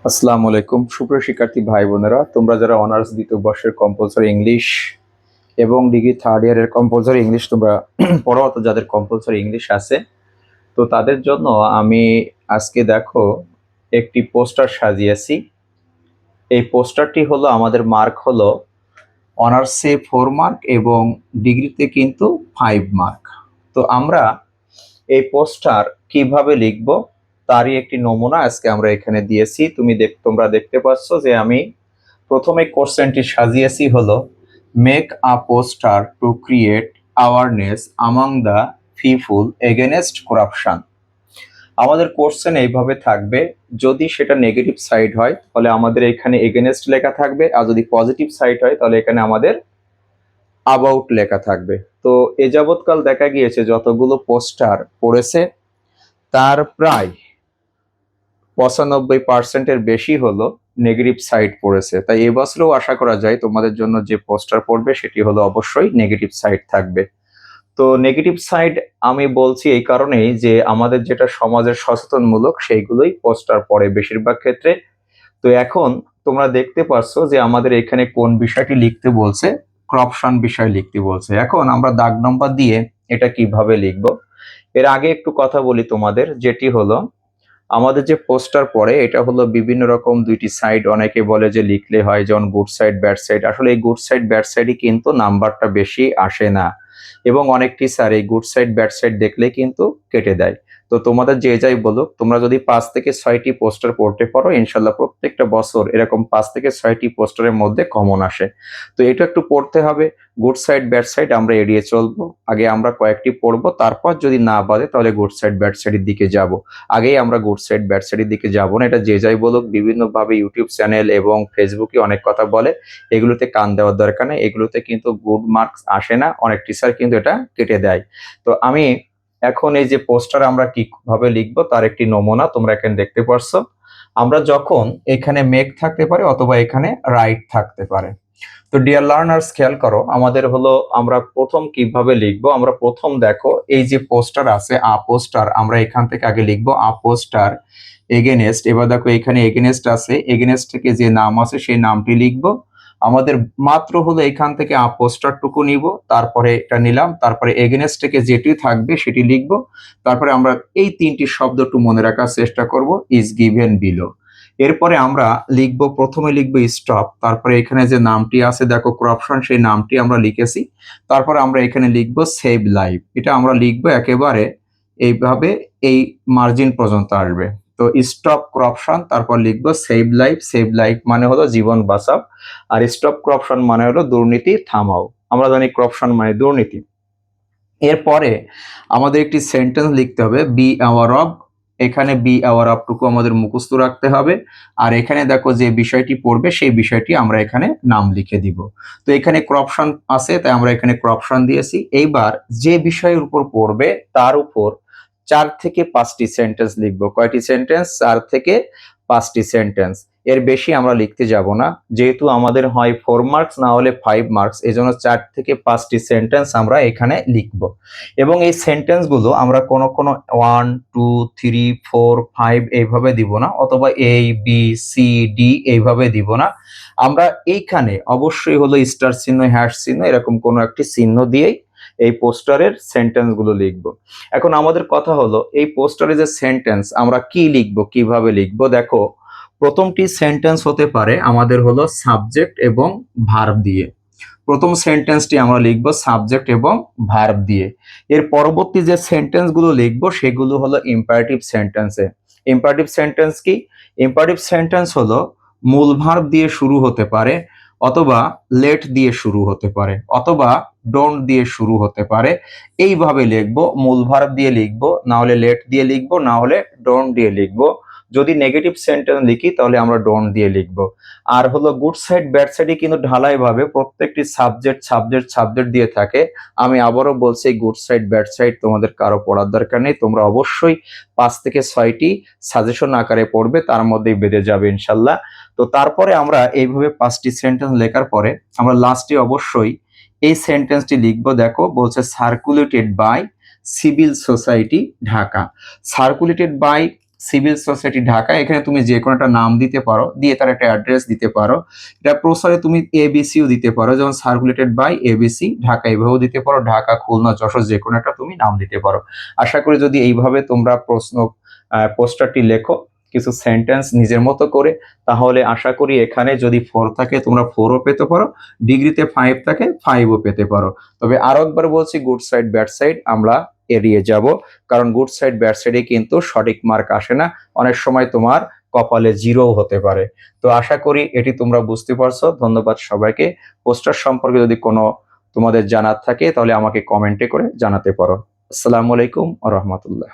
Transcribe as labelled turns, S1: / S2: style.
S1: আসসালামু আলাইকুম সুপ্রিয় শিক্ষার্থী ভাই বোনেরা, তোমরা যারা অনার্স দ্বিতীয় বর্ষের কম্পালসরি ইংলিশ এবং ডিগ্রি থার্ড ইয়ারের কম্পালসরি ইংলিশ তোমরা পড়ো, অর্থাৎ যাদের কম্পালসরি ইংলিশ আছে, তো তাদের জন্য আমি আজকে দেখো একটি পোস্টার সাজিয়েছি। এই পোস্টারটি হলো আমাদের মার্ক হলো অনার্সে 4 মার্ক এবং ডিগ্রিতে কিন্তু 5 মার্ক। তো আমরা এই পোস্টার কিভাবে লিখব তারই একটি নমুনা আজকে আমরা এখানে দিয়েছি। তোমরা দেখতে পাচ্ছ যে আমি প্রথমে কোশ্চেনটি সাজিয়েছি হলো make a poster to create awareness among the people against corruption. আমাদের কোশ্চেন এইভাবে থাকবে, যদি সেটা নেগেটিভ সাইড হয় তাহলে আমাদের এখানে এগেনস্ট লেখা থাকবে, আর যদি পজিটিভ সাইড হয় তাহলে এখানে আমাদের অ্যাবাউট লেখা থাকবে। তো এ যাবৎকাল দেখা গিয়েছে যতগুলো পোস্টার পড়েছে তার প্রায় 95% বেশি হলো নেগেটিভ সাইড পড়েছে। তাই এবছরেও আশা করা যায় তোমাদের জন্য যে পোস্টার পড়বে সেটি হলো অবশ্যই নেগেটিভ সাইড থাকবে। তো নেগেটিভ সাইড আমি বলছি এই কারণেই যে আমাদের যেটা সমাজের সচেতনমূলক সেইগুলোই পোস্টার পড়ে বেশিরভাগ ক্ষেত্রে। তো এখন তোমরা দেখতে পাচ্ছ যে আমাদের এখানে কোন বিষয়টি লিখতে বলছে, করাপশন বিষয় লিখতে বলছে। এখন আমরা দাগ নম্বর দিয়ে এটা কিভাবে লিখব এর আগে একটু কথা বলি তোমাদের, যেটি হলো আমাদের যে পোস্টার পড়ে এটা হলো বিভিন্ন রকম দুইটি সাইড, অনেকে বলে যে লিখলে হয়, যেমন গুড সাইড ব্যাড সাইড। আসলে এই গুড সাইড ব্যাড সাইডই কিন্তু নাম্বারটা বেশি আসে না, এবং অনেক টিচার এই গুড সাইড ব্যাড সাইড দেখলে কিন্তু কেটে দেয়। তো তোমাদের যে যাই বলুক, তোমরা যদি 5 থেকে 6টি পোস্টার পড়তে পারো ইনশাল্লাহ প্রত্যেকটা বছর এরকম 5 থেকে 6টি পোস্টারের মধ্যে কমন আসে। তো এটা একটু পড়তে হবে। গুড সাইড ব্যাড সাইড আমরা এড়িয়ে চলবো, আগে আমরা কয়েকটি পড়বো, তারপর যদি না বাদে তাহলে গুড সাইড ব্যাড সাইডের দিকে যাব। আগেই আমরা গুড সাইড ব্যাড সাইডের দিকে যাব না। এটা যে যাই বলুক, বিভিন্নভাবে ইউটিউব চ্যানেল এবং ফেসবুকে অনেক কথা বলে, এগুলোতে কান দেওয়ার দরকার নেই। এগুলোতে কিন্তু গুড মার্কস আসে না, অনেক টিচার কিন্তু এটা কেটে দেয়। তো আমি এখন এই যে পোস্টার আমরা কিভাবে লিখবো তার একটি নমুনা তোমরা এখানে দেখতে পারছো। আমরা যখন এখানে মেক থাকতে পারে অথবা এখানে রাইট থাকতে পারে। তো ডিয়ার লার্নার্স, খেয়াল করো আমাদের হলো আমরা প্রথম কিভাবে লিখবো। আমরা প্রথম দেখো এই যে পোস্টার আছে আ পোস্টার, আমরা এখান থেকে আগে লিখবো আ পোস্টার এগেনেস্ট। এবার দেখো এখানে এগেনেস্ট আছে, এগেনেস্ট থেকে যে নাম আছে সেই নামটি লিখবো। আমাদের মাত্র হলো এখান থেকে আ পোস্টার টুকু নিব, তারপরে এটা নিলাম, তারপরে এগেনেস্ট থেকে যেটি থাকবে সেটি লিখবো। তারপরে আমরা এই তিনটি শব্দ একটু মনে রাখার চেষ্টা করব, ইজ গিভেন বিলো। এরপরে আমরা লিখবো, প্রথমে লিখবো স্টপ, তারপরে এখানে যে নামটি আছে দেখো করাপশন, সেই নামটি আমরা লিখেছি। তারপরে আমরা এখানে লিখবো সেভ লাইফ, এটা আমরা লিখবো একেবারে এইভাবে, এই মার্জিন পর্যন্ত আসবে। তো স্টপ করাপশন, তারপর লিখবো সেভ লাইফ। সেভ লাইফ মানে হলো জীবন বাঁচাও, আর স্টপ করাপশন মানে হলো দুর্নীতি থামাও। আমরা জানি করাপশন মানে দুর্নীতি। এরপরে আমাদের একটি সেন্টেন্স লিখতে হবে, বি অ্যাওয়ার অফ। এখানে বি অ্যাওয়ার অফ টুকু আমাদের মুখস্থ রাখতে হবে। আর এখানে দেখো যে বিষয়টি পড়বে সেই বিষয়টি আমরা এখানে নাম লিখে দিব। তো এখানে করাপশন আছে তাই আমরা এখানে করাপশন দিয়েছি। এইবার যে বিষয়ের উপর পড়বে তার উপর 4 থেকে 5টি সেন্টেন্স লিখবো। কয়টি সেন্টেন্স? 4 থেকে 5টি সেন্টেন্স। এর বেশি আমরা লিখতে যাব না, যেহেতু আমাদের হয় 4 মার্কস না হলে 5 মার্কস, এই জন্য 4 থেকে 5টি সেন্টেন্স আমরা এখানে লিখব। এবং এই সেন্টেন্স গুলো আমরা কোনো কোনো 1 2 3 4 5 এইভাবে দিব না, অথবা এ বি সি ডি এইভাবে দিব না। আমরা এইখানে অবশ্যই হলো স্টার চিহ্ন, হ্যাশ চিহ্ন, এরকম কোনো একটি চিহ্ন দিয়েই এই পোস্টারের সেন্টেন্স গুলো লিখব। এখন আমাদের কথা হলো এই পোস্টারে যে সেন্টেন্স আমরা কি লিখব, কিভাবে লিখব। দেখো প্রথমটি সেন্টেন্স হতে পারে আমাদের হলো সাবজেক্ট এবং ভার্ব দিয়ে। প্রথম সেন্টেন্সটি আমরা লিখব সাবজেক্ট এবং ভার্ব দিয়ে। এর পরবর্তী যে সেন্টেন্স গুলো লিখবো সেগুলো হলো ইম্পারেটিভ সেন্টেন্সে। ইম্পারেটিভ সেন্টেন্স কি? ইম্পারেটিভ সেন্টেন্স হলো মূল ভার্ব দিয়ে শুরু হতে পারে, অথবা লেট দিয়ে শুরু হতে পারে, অথবা ডোন্ট দিয়ে শুরু হতে পারে। এইভাবে লিখবো, মূল ভার্ব দিয়ে লিখবো, না হলে লেট দিয়ে লিখবো, না হলে ডোন্ট দিয়ে লিখবো। যদি নেগেটিভ সেন্টেন্স লিখি তাহলে আমরা ডোন্ট দিয়ে লিখবো। আর হলো গুড সাইড ব্যাড সাইডে কিন্তু ঢালাই ভাবে প্রত্যেকটি সাবজেক্ট সাবজেক্ট সাবজেক্ট দিয়ে থাকে। আমি আবারও বলছি গুড সাইড ব্যাড সাইড তোমাদের কারো পড়ার দরকার নেই, তোমরা অবশ্যই 5 থেকে 6টি সাজেশন আকারে পড়বে, তার মধ্যেই বেঁধে যাবে ইনশাল্লাহ। তো তারপরে আমরা এইভাবে 5টি সেন্টেন্স লেখার পরে আমরা লাস্টে অবশ্যই এই সেন্টেন্সটি লিখবো। দেখো বলছে circulated by civil society Dhaka. Circulated by civil society Dhaka, এখানে তুমি যে কোনো একটা নাম দিতে পারো, দিয়ে তার একটা অ্যাড্রেস দিতে পারো। এটা প্রসারে তুমি এবিসিও দিতে পারো, যেমন সার্কুলেটেড বাই এবিসি ঢাকা, এইভাবেও দিতে পারো, ঢাকা, খুলনা, যশোর, যে কোনো একটা তুমি নাম দিতে পারো। আশা করি যদি এইভাবে তোমরা পোস্টারটি লেখো কিছু সেন্টেন্স নিজের মতো করে, তাহলে আশা করি এখানে যদি 4 থাকে তোমরা 4ও পেতে পারো, ডিগ্রিতে 5 থাকে 5ও পেতে পারো। তবে আরো একবার বলছি, গুড সাইড ব্যাড সাইড আমরা এড়িয়ে যাব, কারণ গুড সাইড ব্যাড সাইডে কিন্তু সঠিক মার্ক আসে না, অনেক সময় তোমার কপালে 0 হতে পারে। তো আশা করি এটি তোমরা বুঝতে পারছো। ধন্যবাদ সবাইকে। পোস্টার সম্পর্কে যদি কোনো তোমাদের জানার থাকে তাহলে আমাকে কমেন্টে করে জানাতে পারো। আসসালামু আলাইকুম ওয়া রাহমাতুল্লাহ।